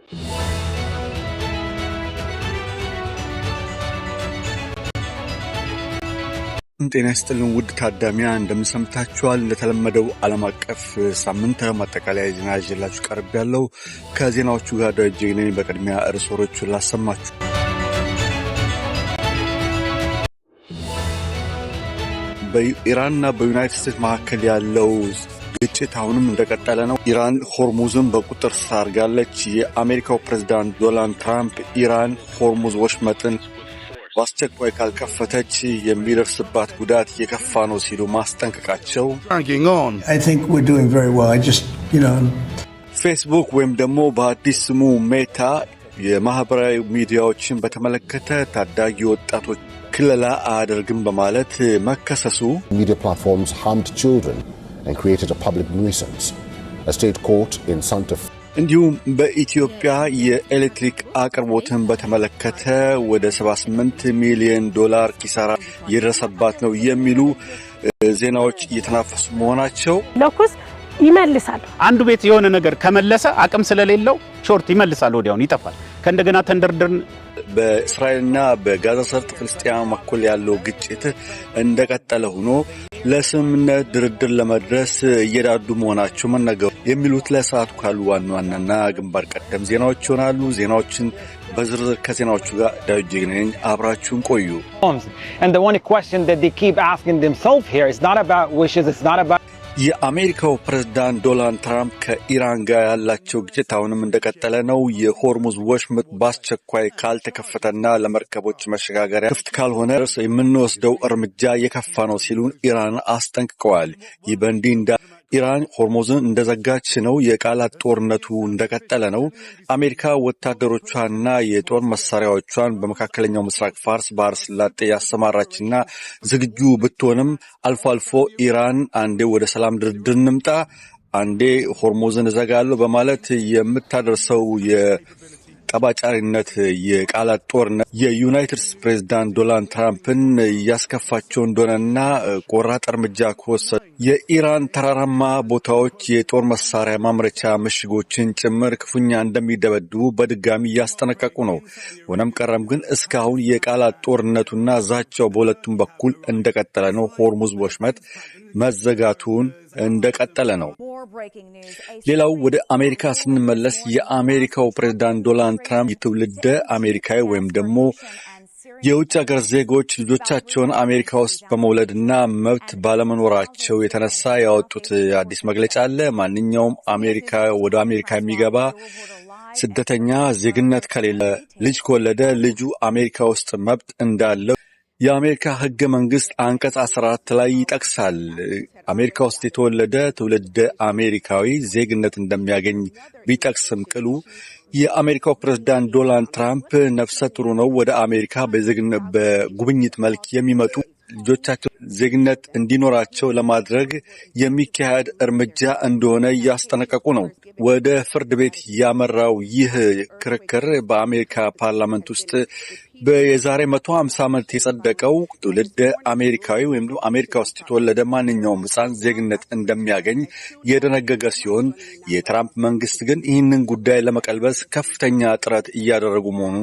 ጤና ይስጥልን ውድ ታዳሚያን እንደምሰምታችኋል። እንደተለመደው ዓለም አቀፍ ሳምንታዊ ማጠቃለያ ዜና ይዤላችሁ ቀርቤያለሁ። ከዜናዎቹ ጋር ደረጀ ነኝ። በቅድሚያ ርዕሶቹን ላሰማችሁ። በኢራንና በዩናይትድ ስቴትስ መካከል ያለው ግጭት አሁንም እንደቀጠለ ነው። ኢራን ሆርሙዝን በቁጥጥር ስር አድርጋለች። የአሜሪካው ፕሬዝዳንት ዶናልድ ትራምፕ ኢራን ሆርሙዝ ወሽመጥን በአስቸኳይ ካልከፈተች የሚደርስባት ጉዳት የከፋ ነው ሲሉ ማስጠንቀቃቸው፣ ፌስቡክ ወይም ደግሞ በአዲስ ስሙ ሜታ የማህበራዊ ሚዲያዎችን በተመለከተ ታዳጊ ወጣቶች ክለላ አያደርግም በማለት መከሰሱ፣ media platforms harmed children and created a public nuisance. A state court in Santa Fe እንዲሁም በኢትዮጵያ የኤሌክትሪክ አቅርቦትን በተመለከተ ወደ 78 ሚሊዮን ዶላር ኪሳራ የደረሰባት ነው የሚሉ ዜናዎች እየተናፈሱ መሆናቸው፣ ለኩስ ይመልሳል። አንዱ ቤት የሆነ ነገር ከመለሰ አቅም ስለሌለው ሾርት ይመልሳል፣ ወዲያው ይጠፋል። ከእንደገና ተንደርድርን በእስራኤልና በጋዛ ሰርጥ ፍልስጤም መካከል ያለው ግጭት እንደቀጠለ ሆኖ ለስምምነት ድርድር ለመድረስ እየዳዱ መሆናቸው መነገሩ የሚሉት ለሰዓቱ ካሉ ዋና ዋናና ግንባር ቀደም ዜናዎች ይሆናሉ። ዜናዎችን በዝርዝር ከዜናዎቹ ጋር ዳዊት ጀግነኝ አብራችሁን ቆዩ። And the one question that they keep asking themselves here is not about wishes, it's not about የአሜሪካው ፕሬዝዳንት ዶናልድ ትራምፕ ከኢራን ጋር ያላቸው ግጭት አሁንም እንደቀጠለ ነው። የሆርሙዝ ወሽመጥ በአስቸኳይ ካልተከፈተና ለመርከቦች መሸጋገሪያ ክፍት ካልሆነ የምንወስደው እርምጃ የከፋ ነው ሲሉ ኢራን አስጠንቅቀዋል። ይህ በእንዲህ ኢራን ሆርሙዝን እንደዘጋች ነው። የቃላት ጦርነቱ እንደቀጠለ ነው። አሜሪካ ወታደሮቿንና የጦር መሳሪያዎቿን በመካከለኛው ምስራቅ ፋርስ ባህረ ሰላጤ ያሰማራችና ዝግጁ ብትሆንም አልፎ አልፎ ኢራን አንዴ ወደ ሰላም ድርድር እንምጣ፣ አንዴ ሆርሙዝን እዘጋለሁ በማለት የምታደርሰው ጠባጫሪነት የቃላት ጦርነት የዩናይትድ ስቴትስ ፕሬዝዳንት ዶናልድ ትራምፕን ያስከፋቸው እንደሆነና ቆራጥ እርምጃ ከወሰዱ የኢራን ተራራማ ቦታዎች የጦር መሳሪያ ማምረቻ ምሽጎችን ጭምር ክፉኛ እንደሚደበድቡ በድጋሚ እያስጠነቀቁ ነው። ሆነም ቀረም ግን እስካሁን የቃላት ጦርነቱና ዛቻው በሁለቱም በኩል እንደቀጠለ ነው። ሆርሙዝ ወሽመጥ መዘጋቱን እንደቀጠለ ነው። ሌላው ወደ አሜሪካ ስንመለስ የአሜሪካው ፕሬዝዳንት ዶናልድ ትራምፕ የትውልደ አሜሪካዊ ወይም ደግሞ የውጭ ሀገር ዜጎች ልጆቻቸውን አሜሪካ ውስጥ በመውለድና መብት ባለመኖራቸው የተነሳ ያወጡት አዲስ መግለጫ አለ። ማንኛውም ወደ አሜሪካ የሚገባ ስደተኛ ዜግነት ከሌለ ልጅ ከወለደ ልጁ አሜሪካ ውስጥ መብት እንዳለው የአሜሪካ ሕገ መንግስት አንቀጽ 14 ላይ ይጠቅሳል። አሜሪካ ውስጥ የተወለደ ትውልደ አሜሪካዊ ዜግነት እንደሚያገኝ ቢጠቅስም ቅሉ የአሜሪካው ፕሬዝዳንት ዶናልድ ትራምፕ ነፍሰ ጡር ነው ወደ አሜሪካ በጉብኝት መልክ የሚመጡ ልጆቻቸው ዜግነት እንዲኖራቸው ለማድረግ የሚካሄድ እርምጃ እንደሆነ እያስጠነቀቁ ነው። ወደ ፍርድ ቤት ያመራው ይህ ክርክር በአሜሪካ ፓርላመንት ውስጥ የዛሬ 150 ዓመት የጸደቀው ትውልደ አሜሪካዊ ወይም አሜሪካ ውስጥ የተወለደ ማንኛውም ሕፃን ዜግነት እንደሚያገኝ የደነገገ ሲሆን የትራምፕ መንግስት ግን ይህንን ጉዳይ ለመቀልበስ ከፍተኛ ጥረት እያደረጉ መሆኑ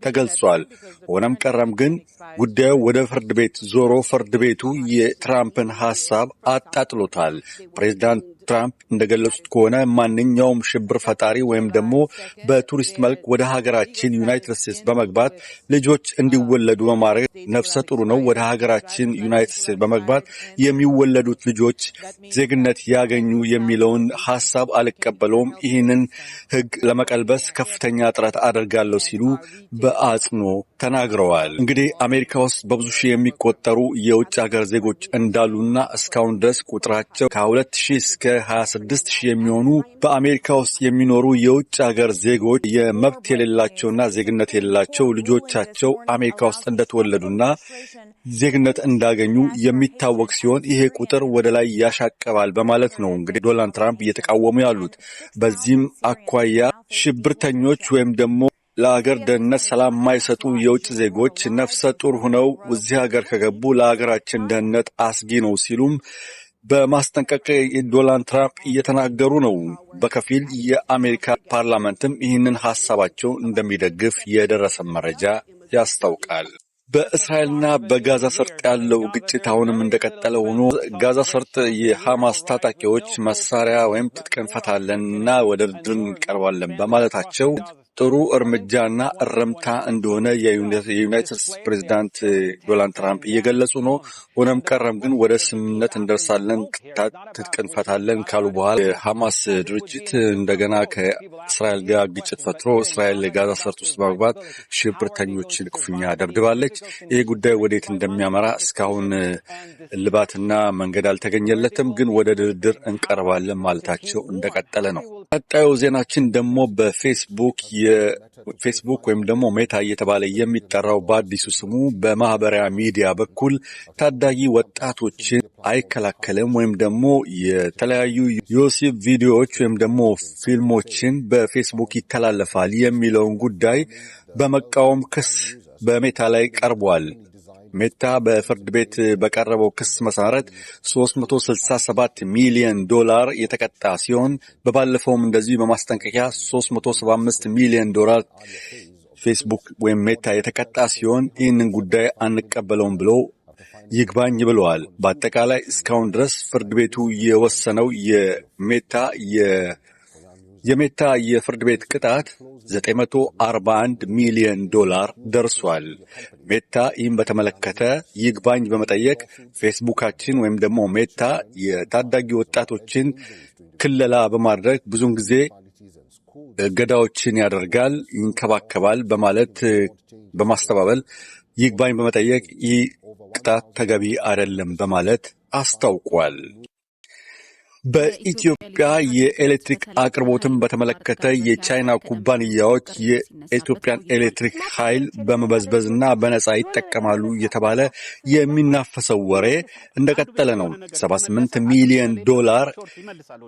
ተገልጿል። ሆነም ቀረም ግን ጉዳዩ ወደ ፍርድ ቤት ዞሮ ፍርድ ቤቱ የትራምፕን ሐሳብ አጣጥሎታል። ፕሬዝዳንት ትራምፕ እንደገለጹት ከሆነ ማንኛውም ሽብር ፈጣሪ ወይም ደግሞ በቱሪስት መልክ ወደ ሀገራችን ዩናይትድ ስቴትስ በመግባት ልጆች እንዲወለዱ በማድረግ ነፍሰ ጡር ነው ወደ ሀገራችን ዩናይትድ ስቴትስ በመግባት የሚወለዱት ልጆች ዜግነት ያገኙ የሚለውን ሐሳብ አልቀበለውም። ይህንን ሕግ ለመቀልበስ ከፍተኛ ጥረት አደርጋለሁ ሲሉ በአጽንኦ ተናግረዋል። እንግዲህ አሜሪካ ውስጥ በብዙ ሺህ የሚቆጠሩ የውጭ ሀገር ዜጎች እንዳሉና እስካሁን ድረስ ቁጥራቸው ከ2000 እስከ 26,000 የሚሆኑ በአሜሪካ ውስጥ የሚኖሩ የውጭ ሀገር ዜጎች የመብት የሌላቸውና ዜግነት የሌላቸው ልጆቻቸው አሜሪካ ውስጥ እንደተወለዱና ዜግነት እንዳገኙ የሚታወቅ ሲሆን ይሄ ቁጥር ወደ ላይ ያሻቀባል በማለት ነው እንግዲህ ዶናልድ ትራምፕ እየተቃወሙ ያሉት። በዚህም አኳያ ሽብርተኞች ወይም ደግሞ ለሀገር ደህንነት ሰላም የማይሰጡ የውጭ ዜጎች ነፍሰ ጡር ሆነው እዚህ ሀገር ከገቡ ለሀገራችን ደህንነት አስጊ ነው ሲሉም በማስጠንቀቅ ዶናልድ ትራምፕ እየተናገሩ ነው። በከፊል የአሜሪካ ፓርላመንትም ይህንን ሐሳባቸው እንደሚደግፍ የደረሰ መረጃ ያስታውቃል። በእስራኤልና በጋዛ ሰርጥ ያለው ግጭት አሁንም እንደቀጠለ ሆኖ ጋዛ ሰርጥ የሐማስ ታጣቂዎች መሳሪያ ወይም ትጥቅ እንፈታለንና ወደ ድርድር እንቀርባለን በማለታቸው ጥሩ እርምጃና እርምታ እንደሆነ የዩናይትድ ስቴትስ ፕሬዝዳንት ዶናልድ ትራምፕ እየገለጹ ነው። ሆነም ቀረም ግን ወደ ስምምነት እንደርሳለን፣ ትጥቅ እንፈታለን ካሉ በኋላ የሐማስ ድርጅት እንደገና ከእስራኤል ጋር ግጭት ፈጥሮ እስራኤል ጋዛ ሰርጥ ውስጥ በመግባት ሽብርተኞችን ክፉኛ ደብድባለች። ይህ ጉዳይ ወዴት እንደሚያመራ እስካሁን እልባትና መንገድ አልተገኘለትም። ግን ወደ ድርድር እንቀርባለን ማለታቸው እንደቀጠለ ነው። ቀጣዩ ዜናችን ደግሞ በፌስቡክ ወይም ደግሞ ሜታ እየተባለ የሚጠራው በአዲሱ ስሙ በማህበራዊ ሚዲያ በኩል ታዳጊ ወጣቶችን አይከላከልም ወይም ደግሞ የተለያዩ የወሲብ ቪዲዮዎች ወይም ደግሞ ፊልሞችን በፌስቡክ ይተላለፋል የሚለውን ጉዳይ በመቃወም ክስ በሜታ ላይ ቀርቧል። ሜታ በፍርድ ቤት በቀረበው ክስ መሰረት $367 ሚሊዮን የተቀጣ ሲሆን በባለፈውም እንደዚህ በማስጠንቀቂያ $375 ሚሊዮን ፌስቡክ ወይም ሜታ የተቀጣ ሲሆን ይህንን ጉዳይ አንቀበለውም ብሎ ይግባኝ ብለዋል። በአጠቃላይ እስካሁን ድረስ ፍርድ ቤቱ የወሰነው የሜታ የፍርድ ቤት ቅጣት $941 ሚሊዮን ደርሷል። ሜታ ይህን በተመለከተ ይግባኝ በመጠየቅ ፌስቡካችን ወይም ደግሞ ሜታ የታዳጊ ወጣቶችን ክለላ በማድረግ ብዙውን ጊዜ እገዳዎችን ያደርጋል፣ ይንከባከባል በማለት በማስተባበል ይግባኝ በመጠየቅ ይህ ቅጣት ተገቢ አይደለም በማለት አስታውቋል። በኢትዮጵያ የኤሌክትሪክ አቅርቦትን በተመለከተ የቻይና ኩባንያዎች የኢትዮጵያን ኤሌክትሪክ ኃይል በመበዝበዝና በነጻ ይጠቀማሉ እየተባለ የሚናፈሰው ወሬ እንደቀጠለ ነው። $78 ሚሊዮን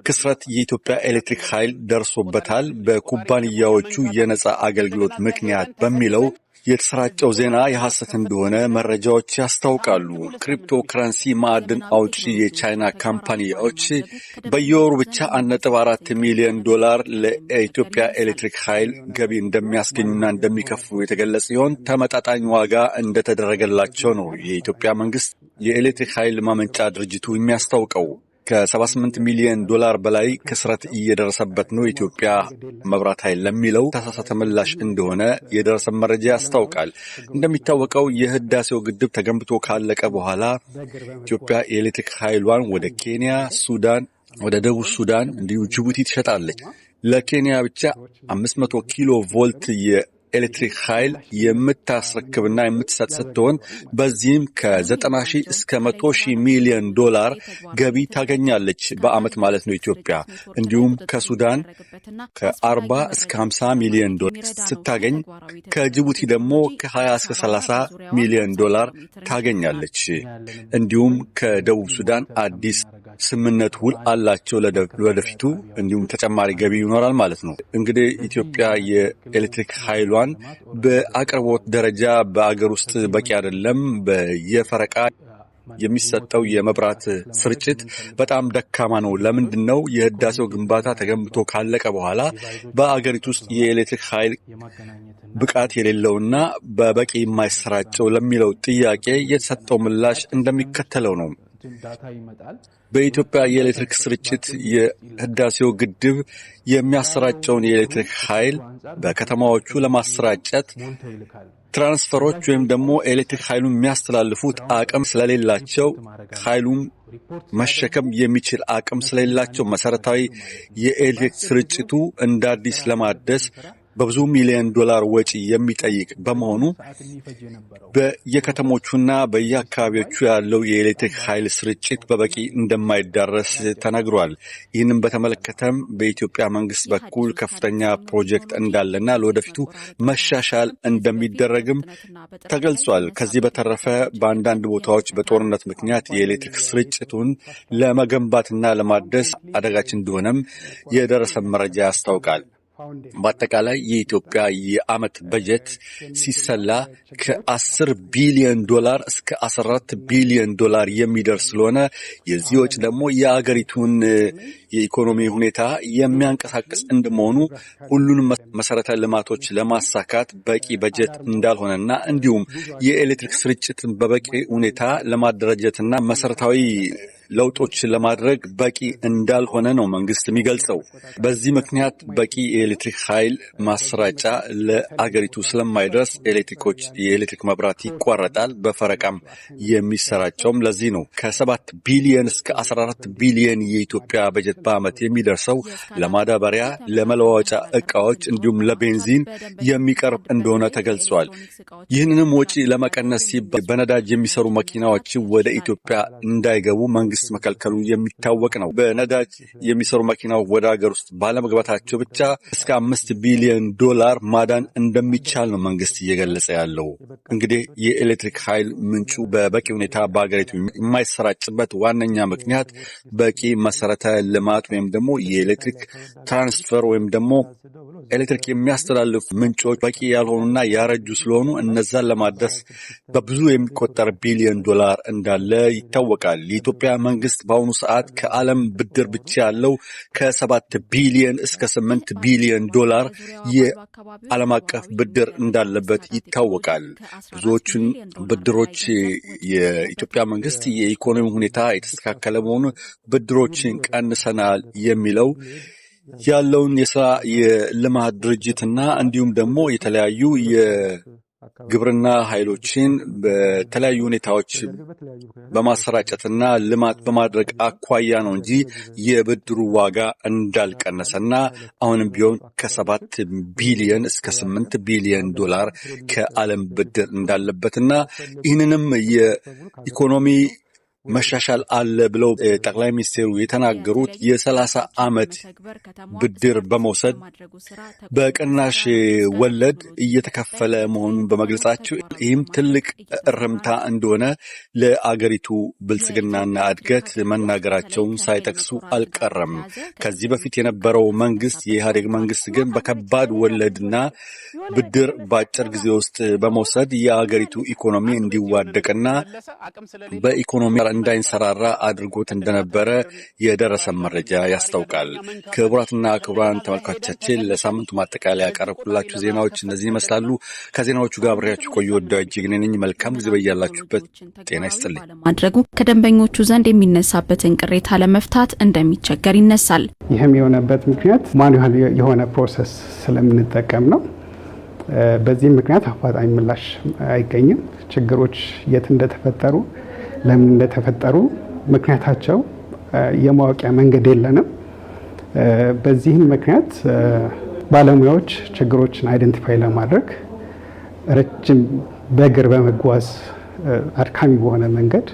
ክስረት የኢትዮጵያ ኤሌክትሪክ ኃይል ደርሶበታል በኩባንያዎቹ የነጻ አገልግሎት ምክንያት በሚለው የተሰራጨው ዜና የሐሰት እንደሆነ መረጃዎች ያስታውቃሉ። ክሪፕቶ ከረንሲ ማዕድን አውጪ የቻይና ካምፓኒዎች በየወሩ ብቻ $1.4 ሚሊዮን ለኢትዮጵያ ኤሌክትሪክ ኃይል ገቢ እንደሚያስገኙና እንደሚከፍሉ የተገለጸ ሲሆን ተመጣጣኝ ዋጋ እንደተደረገላቸው ነው የኢትዮጵያ መንግስት የኤሌክትሪክ ኃይል ማመንጫ ድርጅቱ የሚያስታውቀው። $78 ሚሊዮን በላይ ክስረት እየደረሰበት ነው የኢትዮጵያ መብራት ኃይል ለሚለው ተሳሳተ ምላሽ እንደሆነ የደረሰ መረጃ ያስታውቃል። እንደሚታወቀው የህዳሴው ግድብ ተገንብቶ ካለቀ በኋላ ኢትዮጵያ የኤሌክትሪክ ኃይሏን ወደ ኬንያ፣ ሱዳን፣ ወደ ደቡብ ሱዳን እንዲሁም ጅቡቲ ትሸጣለች። ለኬንያ ብቻ 500 ኪሎ ቮልት ኤሌክትሪክ ኃይል የምታስረክብና የምትሰጥ ስትሆን በዚህም ከ90,000 እስከ 100,000 ሚሊዮን ገቢ ታገኛለች በአመት ማለት ነው ኢትዮጵያ። እንዲሁም ከሱዳን ከ40 እስከ 50 ሚሊዮን ስታገኝ ከጅቡቲ ደግሞ ከ20 እስከ 30 ሚሊዮን ታገኛለች። እንዲሁም ከደቡብ ሱዳን አዲስ ስምምነት ውል አላቸው ለወደፊቱ እንዲሁም ተጨማሪ ገቢ ይኖራል ማለት ነው። እንግዲህ ኢትዮጵያ የኤሌክትሪክ ኃይሏን በአቅርቦት ደረጃ በአገር ውስጥ በቂ አይደለም። በየፈረቃ የሚሰጠው የመብራት ስርጭት በጣም ደካማ ነው። ለምንድን ነው የህዳሴው ግንባታ ተገንብቶ ካለቀ በኋላ በአገሪቱ ውስጥ የኤሌክትሪክ ኃይል ብቃት የሌለውና በበቂ የማይሰራጨው ለሚለው ጥያቄ የተሰጠው ምላሽ እንደሚከተለው ነው። በኢትዮጵያ የኤሌክትሪክ ስርጭት የህዳሴው ግድብ የሚያሰራጨውን የኤሌክትሪክ ኃይል በከተማዎቹ ለማሰራጨት ትራንስፈሮች ወይም ደግሞ ኤሌክትሪክ ኃይሉን የሚያስተላልፉት አቅም ስለሌላቸው ኃይሉን መሸከም የሚችል አቅም ስለሌላቸው መሰረታዊ የኤሌክትሪክ ስርጭቱ እንደ አዲስ ለማደስ በብዙ ሚሊዮን ወጪ የሚጠይቅ በመሆኑ በየከተሞቹና በየአካባቢዎቹ ያለው የኤሌክትሪክ ኃይል ስርጭት በበቂ እንደማይዳረስ ተነግሯል። ይህንም በተመለከተም በኢትዮጵያ መንግስት በኩል ከፍተኛ ፕሮጀክት እንዳለና ለወደፊቱ መሻሻል እንደሚደረግም ተገልጿል። ከዚህ በተረፈ በአንዳንድ ቦታዎች በጦርነት ምክንያት የኤሌክትሪክ ስርጭቱን ለመገንባትና ለማደስ አደጋች እንደሆነም የደረሰ መረጃ ያስታውቃል። በአጠቃላይ የኢትዮጵያ የዓመት በጀት ሲሰላ ከ10 ቢሊዮን ዶላር እስከ 14 ቢሊዮን ዶላር የሚደርስ ስለሆነ የዚህ ወጪ ደግሞ የአገሪቱን የኢኮኖሚ ሁኔታ የሚያንቀሳቅስ እንደመሆኑ ሁሉንም መሰረተ ልማቶች ለማሳካት በቂ በጀት እንዳልሆነና እንዲሁም የኤሌክትሪክ ስርጭትን በበቂ ሁኔታ ለማደራጀትና መሰረታዊ ለውጦችን ለማድረግ በቂ እንዳልሆነ ነው መንግስት የሚገልጸው። በዚህ ምክንያት በቂ የኤሌክትሪክ ኃይል ማሰራጫ ለአገሪቱ ስለማይደርስ የኤሌክትሪክ መብራት ይቋረጣል። በፈረቃም የሚሰራጨውም ለዚህ ነው። ከ7 ቢሊዮን እስከ 14 ቢሊዮን የኢትዮጵያ በጀት በዓመት የሚደርሰው ለማዳበሪያ፣ ለመለዋወጫ ዕቃዎች እንዲሁም ለቤንዚን የሚቀርብ እንደሆነ ተገልጿል። ይህንንም ወጪ ለመቀነስ ሲባል በነዳጅ የሚሰሩ መኪናዎች ወደ ኢትዮጵያ እንዳይገቡ መንግስት መከልከሉ የሚታወቅ ነው። በነዳጅ የሚሰሩ መኪናዎች ወደ ሀገር ውስጥ ባለመግባታቸው ብቻ እስከ 5 ቢሊዮን ዶላር ማዳን እንደሚቻል ነው መንግስት እየገለጸ ያለው። እንግዲህ የኤሌክትሪክ ኃይል ምንጩ በበቂ ሁኔታ በሀገሪቱ የማይሰራጭበት ዋነኛ ምክንያት በቂ መሰረተ ልማት ወይም ደግሞ የኤሌክትሪክ ትራንስፈር ወይም ደግሞ ኤሌክትሪክ የሚያስተላልፉ ምንጮች በቂ ያልሆኑና ያረጁ ስለሆኑ እነዛን ለማድረስ በብዙ የሚቆጠር ቢሊዮን ዶላር እንዳለ ይታወቃል። የኢትዮጵያ መንግስት በአሁኑ ሰዓት ከዓለም ብድር ብቻ ያለው ከ7 ቢሊዮን እስከ 8 ቢሊዮን ዶላር የዓለም አቀፍ ብድር እንዳለበት ይታወቃል። ብዙዎቹን ብድሮች የኢትዮጵያ መንግስት የኢኮኖሚ ሁኔታ የተስተካከለ መሆኑ ብድሮችን ቀንሰናል የሚለው ያለውን የስራ የልማት ድርጅትና እንዲሁም ደግሞ የተለያዩ የግብርና ኃይሎችን በተለያዩ ሁኔታዎች በማሰራጨትና ልማት በማድረግ አኳያ ነው እንጂ የብድሩ ዋጋ እንዳልቀነሰና አሁንም ቢሆን ከ7 ቢሊዮን እስከ 8 ቢሊዮን ዶላር ከዓለም ብድር እንዳለበትና ይህንንም የኢኮኖሚ መሻሻል አለ ብለው ጠቅላይ ሚኒስትሩ የተናገሩት የ30 ዓመት ብድር በመውሰድ በቅናሽ ወለድ እየተከፈለ መሆኑን በመግለጻቸው ይህም ትልቅ እርምታ እንደሆነ ለአገሪቱ ብልጽግናና እድገት መናገራቸውን ሳይጠቅሱ አልቀረም። ከዚህ በፊት የነበረው መንግስት የኢህአዴግ መንግስት ግን በከባድ ወለድና ብድር በአጭር ጊዜ ውስጥ በመውሰድ የአገሪቱ ኢኮኖሚ እንዲዋደቅና በኢኮኖሚ እንዳይንሰራራ አድርጎት እንደነበረ የደረሰ መረጃ ያስታውቃል። ክቡራትና ክቡራን ተመልካቾቻችን ለሳምንቱ ማጠቃለያ ያቀረብኩላችሁ ዜናዎች እነዚህ ይመስላሉ። ከዜናዎቹ ጋር አብሬያችሁ ቆዩ። ወዳጅ እጅግ ነኝ። መልካም ጊዜ በያላችሁበት። ጤና ይስጥልኝ። ማድረጉ ከደንበኞቹ ዘንድ የሚነሳበትን ቅሬታ ለመፍታት እንደሚቸገር ይነሳል። ይህም የሆነበት ምክንያት ማኑዋል የሆነ ፕሮሰስ ስለምንጠቀም ነው። በዚህ ምክንያት አፋጣኝ ምላሽ አይገኝም። ችግሮች የት እንደተፈጠሩ ለምን እንደተፈጠሩ ምክንያታቸው የማወቂያ መንገድ የለንም። በዚህም ምክንያት ባለሙያዎች ችግሮችን አይደንቲፋይ ለማድረግ ረጅም በእግር በመጓዝ አድካሚ በሆነ መንገድ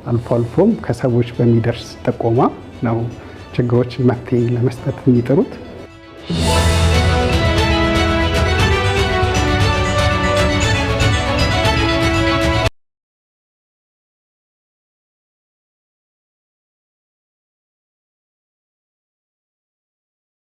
አልፎ አልፎም ከሰዎች በሚደርስ ጥቆማ ነው ችግሮችን መፍትሄ ለመስጠት የሚጥሩት።